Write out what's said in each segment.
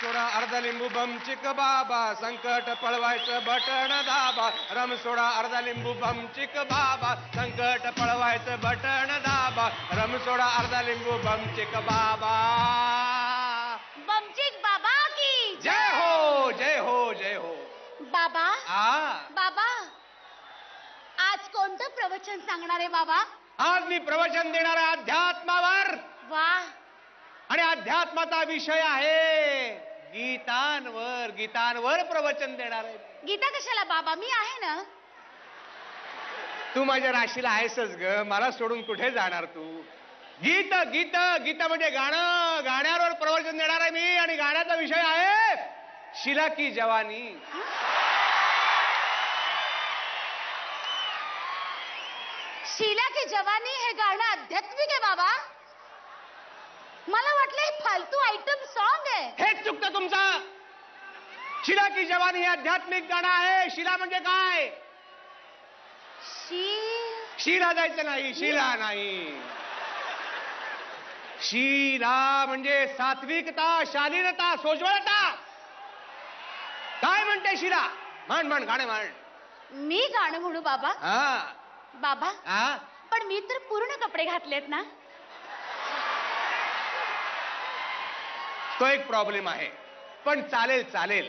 सोडा अर्धा लिंबू बम चिक बाबा, संकट पळवायचं बटण दाबा. रम सोडा अर्धा लिंबू बम चिक बाबा, संकट पळवायचं बटण दाबा. रम सोडा अर्धा लिंबू बम चिक बाबा. बमचिक बाबा की जय हो, जय हो, जय हो. बाबा. बाबा, आज कोणतं प्रवचन सांगणार आहे बाबा? आज मी प्रवचन देणार आहे अध्यात्मावर. वा. आणि अध्यात्माचा विषय आहे गीतांवर. गीतांवर प्रवचन देणार आहे. गीता कशाला बाबा, मी आहे ना. तू माझ्या राशीला आहेसच ग, मला सोडून कुठे जाणार तू? गीत गीत गीत म्हणजे गाणं. गाण्यावर प्रवचन देणार आहे मी. आणि गाण्याचा विषय आहे शिला की जवानी. शिला की जवानी हे गाणं आध्यात्मिक आहे बाबा. मला वाटलं हे फालतू आयटम सॉन्ग आहे. हेच चुकतं तुमचं. शिला की जवानी हे आध्यात्मिक गाणं आहे. शिला म्हणजे काय? शिला जायचं नाही, शिला नाही. शिला म्हणजे सात्विकता, शालीनता, सोज्वळता. काय म्हणते शिला? म्हण म्हण, गाणं म्हण. मी गाणं म्हणू बाबा? बाबा, पण मी तर पूर्ण कपडे घातलेत ना. तो एक प्रॉब्लेम आहे, पण चालेल चालेल.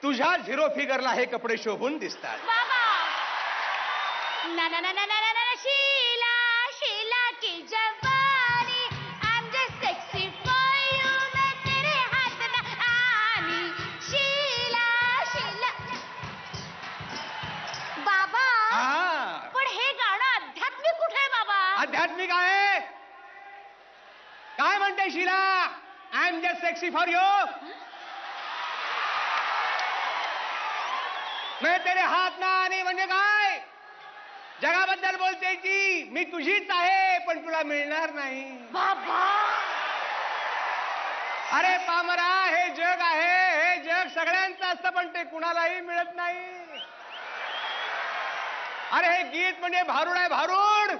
तुझ्या झिरो फिगरला हे कपडे शोभून दिसतात. बाबा. ना ना ना ना ना ना, शीला शीला की जवानी, आई am just sexy for you, मैं तेरे हाथ ना आनी. शीला शीला. बाबा, पण हे गाणं आध्यात्मिक कुठे आहे बाबा? आध्यात्मिक आहे. काय म्हणते Sheela? I am just sexy for you, मैं तेरे हात ना आनी म्हणजे काय? जगाबद्दल बोलते की मी तुझीच आहे, पण तुला मिळणार नाही. बाबा. अरे पामरा, हे जग आहे. हे जग सगळ्यांचं असतं, पण ते कुणालाही मिळत नाही. अरे हे गीत म्हणजे भारूड आहे, भारूड.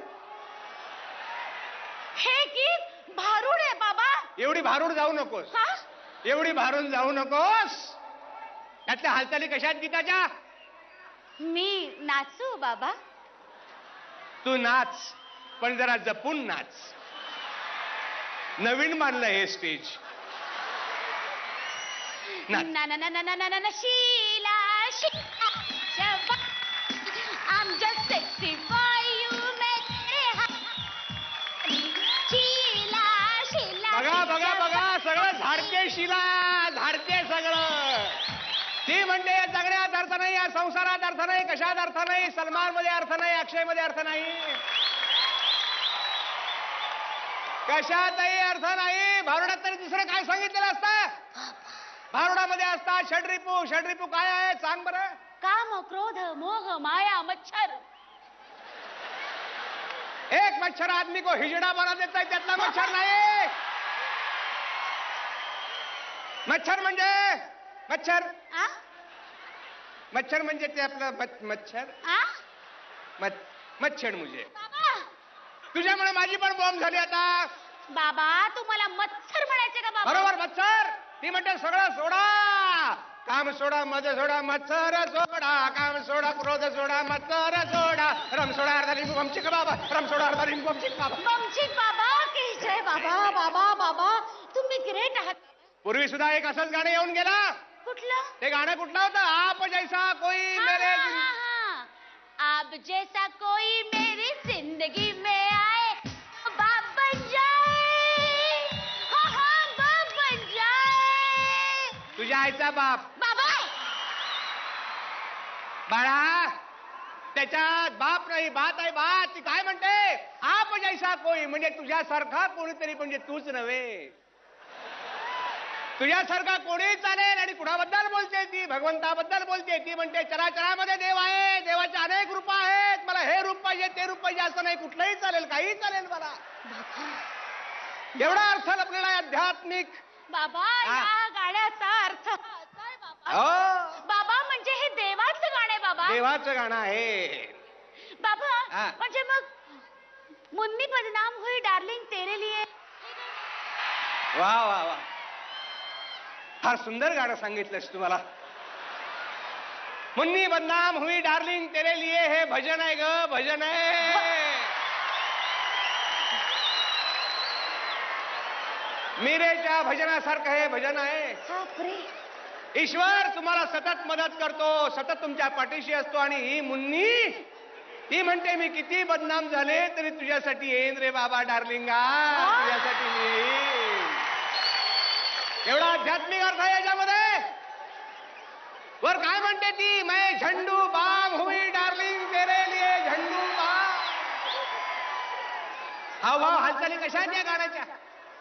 हे गीत भारूड आहे बाबा. एवढी भारूड जाऊ नकोस. एवढी भारून जाऊ नकोस. त्यातल्या हालचाली कशात गीताच्या? मी नाचू बाबा? तू नाच, पण जरा जपून नाच. नवीन मानलं हे स्टेज. ना ना ना ना ना ना ना, Sheela Sheela I am just sexy for you, मैं तेरे हाथ. शीला शीला. बघा बघा बघा, सगळं झाडते शिला, झाडते सगळं. ती म्हणते या जगण्यात अर्थ नाही, या संसारात अर्थ नाही, कशात अर्थ नाही, सलमान मध्ये अर्थ नाही, अक्षय मध्ये अर्थ नाही, कशातही अर्थ नाही. भारुडात तरी दुसरं काय सांगितलेलं असतं? भारुडामध्ये असतात षड्रिपू. षड्रिपू काय आहे सांग बरं? काम, क्रोध, मोह, माया, मच्छर. एक मच्छर आदमी को हिजड़ा बना देता है, त्यातला मच्छर नाही. मच्छर म्हणजे मच्छर. मच्छर म्हणजे ते आपलं मच्छर. मच्छर म्हणजे तुझ्यामुळे माझी पण बॉम्ब झाली आता. बाबा, तुम्हाला मच्छर म्हणायचे का बाबा? बरोबर, मच्छर. ती म्हणते सगळं सोडा. काम सोडा, मध सोडा, मच्छर सोडा. काम सोडा, क्रोध सोडा, मच्छर सोडा. रम सोडा अर्धा लिंबू बमचिक बाबा. रम सोडा अर्धा लिंबू बमचिक बाबा. बमचिक बाबा की जय. बाबा बाबा बाबा, तुम्ही ग्रेट आहात. पूर्वी सुद्धा एक असंच गाणं येऊन गेला. कुठलं? ते गाणं कुठलं होतं? आप जैसा कोई मेरे. आप जैसा कोई मेरी जिंदगी में आए, बाप बन जाए. बाप बन जाए. तुझ्या आईचा बाप. बाबा. बाळा, त्याच्यात बाप नाही, बात आहे बात. ती काय म्हणते? आप जैसा कोई म्हणजे तुझ्यासारखा कोणीतरी, म्हणजे तूच नव्हे. तुझ्यासारखा कोणी चालेल. आणि कुणाबद्दल बोलते ती? भगवंताबद्दल बोलते. ती म्हणते चराचरामध्ये देव आहे, देवाचे अनेक रूप आहेत, मला हे रूप पाहिजे, ते रूप पाहिजे असं नाही. कुठलंही चालेल, काही चालेल मला. एवढा अर्थ लपलेला आहे आध्यात्मिक. बाबा, या गाण्याचा अर्थ काय बाबा? बाबा म्हणजे हे देवाचं गाणं आहे बाबा. देवाचं गाणं आहे बाबा. म्हणजे मग मुन्नी बदनाम हुई डार्लिंग तेरे लिए. वा वा वा. फार सुंदर गाणं सांगितलंस तुम्हाला. मुन्नी बदनाम हुई डार्लिंग तेरे लिए हे भजन आहे ग, भजन आहे. मीरेच्या भजनासारखं हे भजन आहे. बापरे. ईश्वर तुम्हाला सतत मदत करतो, सतत तुमच्या पाठीशी असतो. आणि ही मुन्नी ती म्हणते मी किती बदनाम झाले तरी तुझ्यासाठी येईन रे बाबा डार्लिंगा, तुझ्यासाठी मी येईन. एवढा आध्यात्मिक अर्थ आहे याच्यामध्ये. वर काय म्हणते ती, मैं झंडू बाम हुई डार्लिंग तेरे लिए झंडू बाम. हावभाव हालचाली कशा आहेत या गाण्याच्या.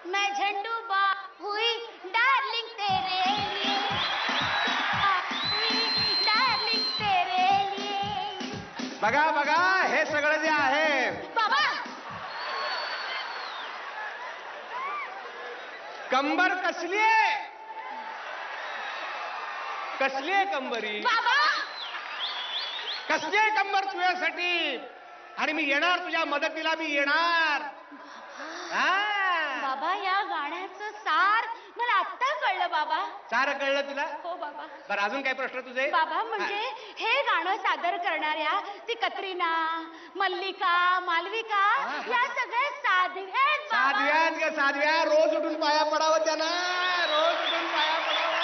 मैं झंडू बाम हुई डार्लिंग तेरे लिए, हुई डार्लिंग तेरे लिए. बघा बघा हे सगळं जे आहे बाबा. कंबर कसलीये, कसलीये कंबरी, बाबा. कसलीये कंबर तुझ्यासाठी. आणि मी येणार तुझ्या मदतीला, मी येणार. बाबा या गाण्याचं सार मला आत्ता कळलं बाबा. सारं कळलं तुला. हो बाबा. बरं अजून काय प्रश्न तुझे. बाबा म्हणजे हे गाणं सादर करणाऱ्या ती कतरीना, मल्लिका, मालविका या सगळ्या साध्व्या आहेत बाबा. साध्व्यात ग साध्व्या. रोज उठून पाया पडावं त्यांना, रोज उठून पाया पडावं.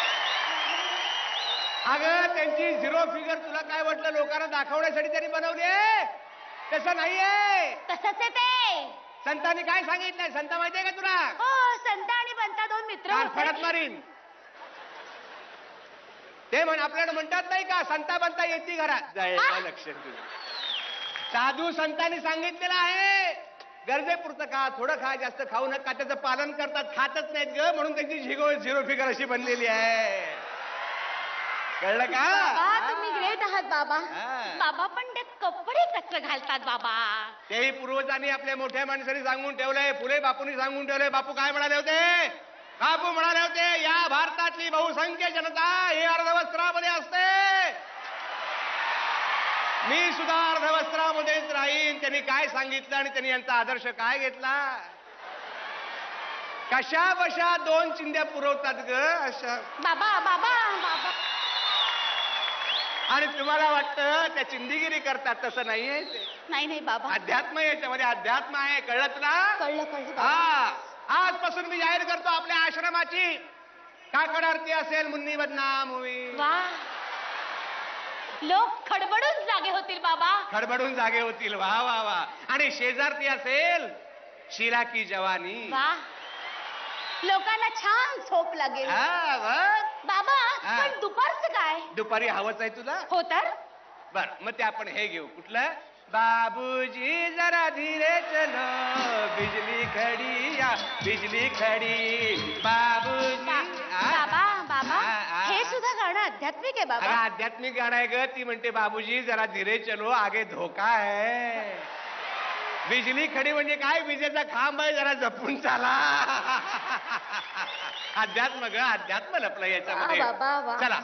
अगं त्यांची झिरो फिगर तुला काय वाटलं लोकांना दाखवण्यासाठी त्यांनी बनवली. तसं नाहीये. तसंच आहे ते. संतांनी काय सांगितलंय, संत माहितीये का तुला. हो संत आणि बनता दोन मित्र फडत होते. मारीन ते म्हण. आपल्याला म्हणतात नाही का संता बनता येते घरात. जळलं लक्षण तुझं. साधू संतांनी सांगितलेलं आहे गरजेपुरतं खा, थोडं खा, जास्त खाऊ नका. त्याचं पालन करतात, खातच नाहीत ग, म्हणून त्यांची झिरो फिगर अशी बनलेली आहे. कळलं का. बाबा तुम्ही ग्रेट आहात बाबा. हा. बाबा पण ते कपडे कसं घालतात बाबा. तेही पूर्वजांनी आपल्या मोठ्या माणसांनी सांगून ठेवलंय. फुले बापूंनी सांगून ठेवलंय. बापू काय म्हणाले होते. बापू म्हणाले होते या भारतातली बहुसंख्य जनता ही अर्धवस्त्रामध्ये असते, मी सुद्धा अर्धवस्त्रामध्येच राहीन. त्यांनी काय सांगितलं आणि त्यांनी यांचा आदर्श काय घेतला. कशा बशा दोन चिंध्या पुरवतात ग अशा. बाबा बाबा बाबा. आणि तुम्हाला वाटतं त्या चिंदीगिरी करतात, तसं नाहीये ते. नाही नाही बाबा. अध्यात्म याच्यामध्ये अध्यात्म आहे. कळलं तुला. कळलं कळलं बाबा. हा आजपासून मी जाहीर करतो आपल्या आश्रमाची काकड आरती असेल, मुन्नी बदनाम होईल. वा. लोक खडबडून जागे होतील बाबा. खडबडून जागे होतील. वा वा वा. आणि शेजारती असेल शिला की जवानी. वा. लोकांना छान झोप लागेल. हा बघ. बाबा हा. पण दुपारचं काय. दुपारी हवंच आहे तुला. हो तर. बर मग ते आपण हे घेऊ. कुठलं. बाबूजी जरा धीरे चलो, बिजली खडी या बिजली खडी. बाबूजी. बाबा बाबा हे हा. सुद्धा गाणं आध्यात्मिक आहे अगं बाबा. आध्यात्मिक गाणं आहे ग. ती म्हणते बाबूजी जरा धीरे चलो, आगे धोका है. बिजली खडी म्हणजे काय, विजेचा खांब आहे, जरा जपून चाला. अध्यात्म ग, अध्यात्म लपलं याच्यामध्ये. वा, वा, वा. चला.